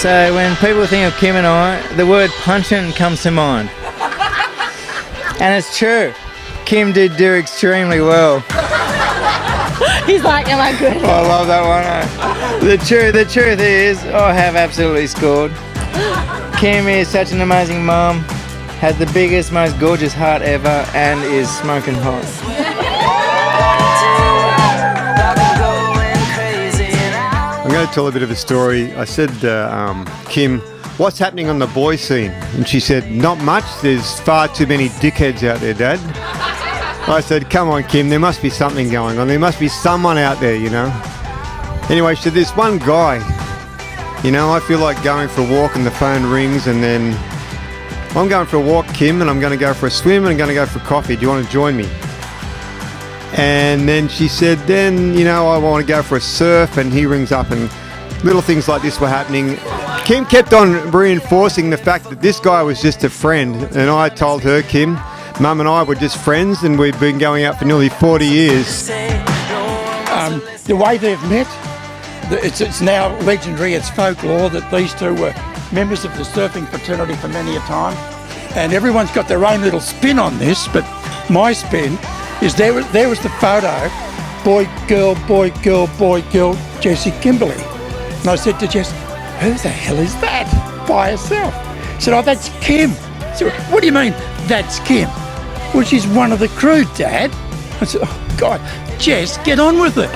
So when people think of Kim and I, the word pungent comes to mind. And it's true. Kim did do extremely well. He's like, am I good? I love that one. The truth is, I have absolutely scored. Kim is such an amazing mum, has the biggest, most gorgeous heart ever, and is smoking hot. I'm going to tell a bit of a story. I said, Kim, what's happening on the boy scene? And she said, not much. There's far too many dickheads out there, Dad. I said, come on, Kim, there must be something going on. There must be someone out there, you know. Anyway, she said, there's one guy. You know, I feel like going for a walk and the phone rings and then I'm going for a walk, Kim, and I'm going to go for a swim and I'm going to go for coffee. Do you want to join me? And then she said, then, you know, I want to go for a surf, and he rings up and little things like this were happening. Kim kept on reinforcing the fact that this guy was just a friend, and I told her, Kim, Mum and I were just friends and we've been going out for nearly 40 years. The way they've met, it's now legendary, it's folklore that these two were members of the surfing fraternity for many a time, and everyone's got their own little spin on this, but my spin is there was the photo, boy, girl, Jessie Kimberley. And I said to Jess, who the hell is that by herself? She said, oh, that's Kim. I said, what do you mean, that's Kim? Well, she's one of the crew, Dad. I said, oh, God, Jess, get on with it.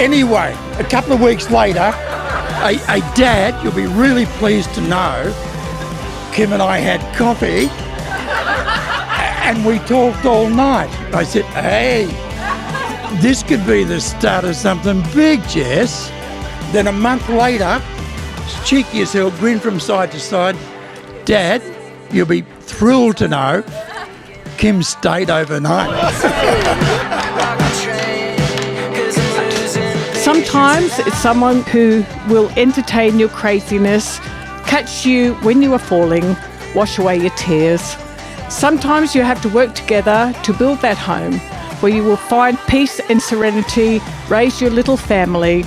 Anyway, a couple of weeks later, a dad, you'll be really pleased to know, Kim and I had coffee and we talked all night. I said, hey, this could be the start of something big, Jess. Then a month later, cheeky as hell, grin from side to side, Dad, you'll be thrilled to know Kim stayed overnight. Sometimes it's someone who will entertain your craziness, catch you when you are falling, wash away your tears. Sometimes you have to work together to build that home where you will find peace and serenity, raise your little family.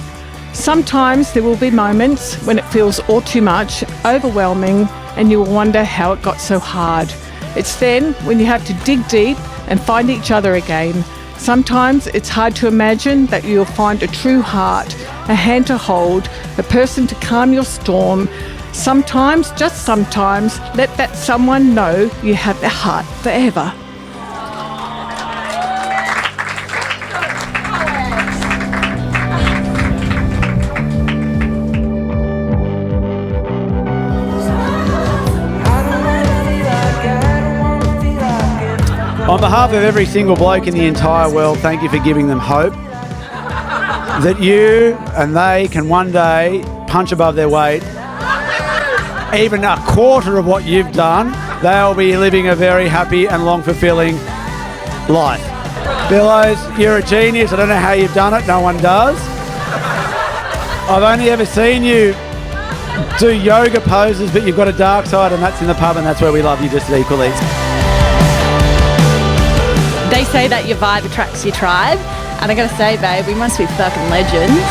Sometimes there will be moments when it feels all too much, overwhelming, and you will wonder how it got so hard. It's then when you have to dig deep and find each other again. Sometimes it's hard to imagine that you'll find a true heart, a hand to hold, a person to calm your storm. Sometimes, just sometimes, let that someone know you have their heart forever. On behalf of every single bloke in the entire world, thank you for giving them hope that you and they can one day punch above their weight. Even a quarter of what you've done, they'll be living a very happy and long fulfilling life. Billows, you're a genius. I don't know how you've done it. No one does. I've only ever seen you do yoga poses, but you've got a dark side, and that's in the pub, and that's where we love you just equally. They say that your vibe attracts your tribe, and I gotta say, babe, we must be fucking legends.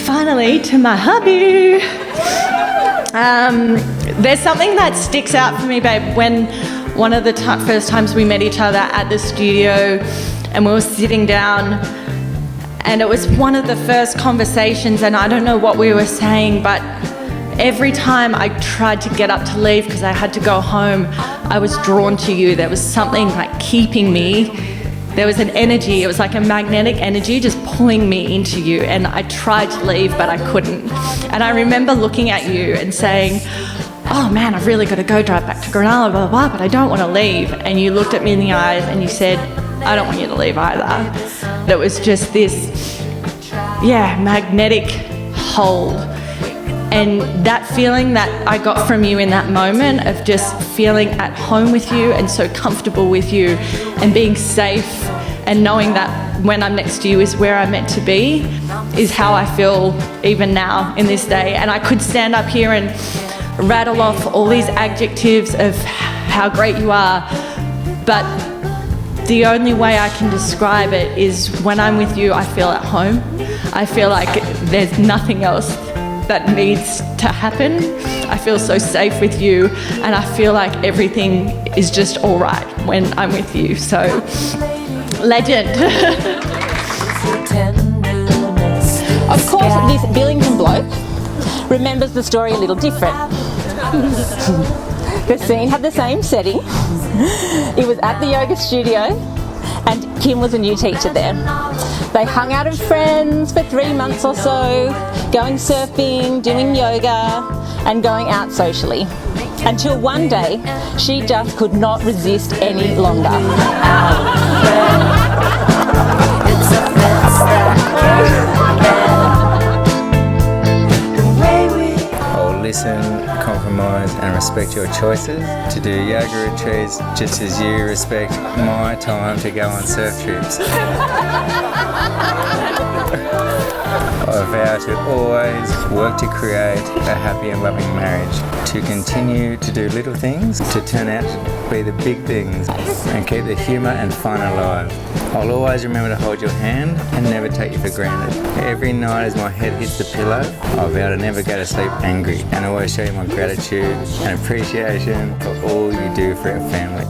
Finally, to my hubby. There's something that sticks out for me, babe, when one of the first times we met each other at the studio and we were sitting down, and it was one of the first conversations, and I don't know what we were saying, but every time I tried to get up to leave because I had to go home, I was drawn to you. There was something like keeping me. There was an energy, it was like a magnetic energy just pulling me into you, and I tried to leave but I couldn't. And I remember looking at you and saying, oh man, I've really got to go drive back to Granada, blah, blah, blah, but I don't want to leave. And you looked at me in the eyes and you said, I don't want you to leave either. It was just this, magnetic hold. And that feeling that I got from you in that moment of just feeling at home with you and so comfortable with you and being safe and knowing that when I'm next to you is where I'm meant to be is how I feel even now in this day. And I could stand up here and rattle off all these adjectives of how great you are, but the only way I can describe it is when I'm with you, I feel at home. I feel like there's nothing else that needs to happen. I feel so safe with you, and I feel like everything is just all right when I'm with you. So, legend. Of course, this Billington bloke remembers the story a little different. The scene had the same setting. It was at the yoga studio, and Kim was a new teacher there. They hung out as friends for 3 months or so, going surfing, doing yoga, and going out socially. Until one day, she just could not resist any longer. I'll listen, compromise and respect your choices to do yoga retreats just as you respect my time to go on surf trips. I vow to always work to create a happy and loving marriage, to continue to do little things to turn out to be the big things, and keep the humour and fun alive. I'll always remember to hold your hand and never take you for granted. Every night as my head hits the pillow, I vow to never go to sleep angry, and always show you my gratitude and appreciation for all you do for our family.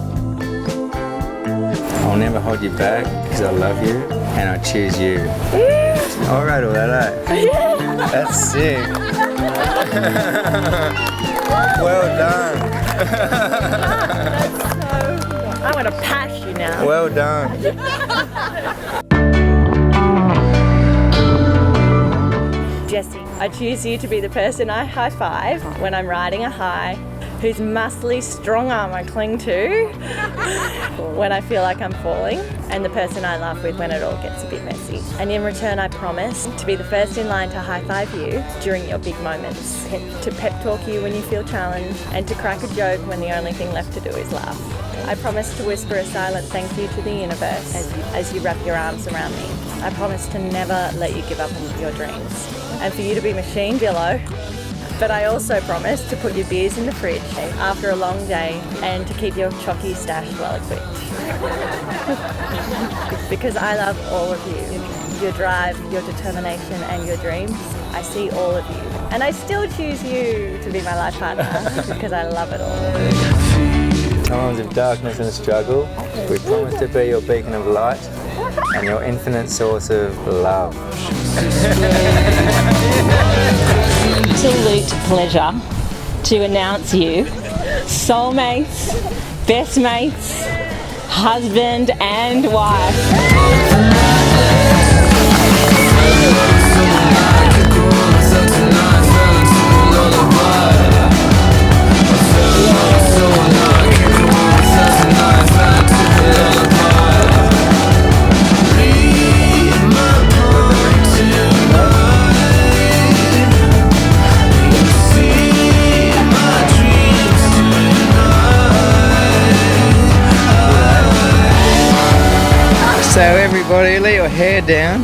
I'll never hold you back because I love you and I choose you. All right, all that, eh? That's sick. Well done. I want to pass you now. Well done. Jessie, I choose you to be the person I high five when I'm riding a high, whose muscly strong arm I cling to when I feel like I'm falling, and the person I laugh with when it all gets a bit messy. And in return, I promise to be the first in line to high five you during your big moments, to pep talk you when you feel challenged, and to crack a joke when the only thing left to do is laugh. I promise to whisper a silent thank you to the universe as you wrap your arms around me. I promise to never let you give up on your dreams, and for you to be machine below. But I also promise to put your beers in the fridge after a long day and to keep your chalky stash well equipped. Because I love all of you, your drive, your determination and your dreams. I see all of you. And I still choose you to be my life partner because I love it all. Times of darkness and struggle, we promise to be your beacon of light and your infinite source of love. Absolute pleasure to announce you soulmates, best mates, husband and wife. So everybody, let your hair down.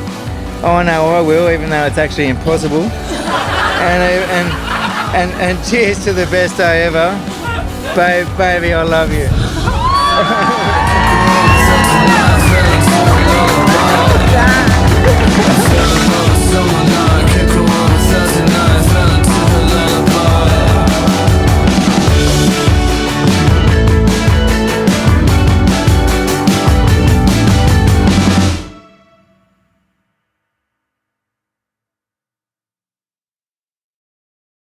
Oh, I know I will, even though it's actually impossible. And cheers to the best day ever. Baby, I love you.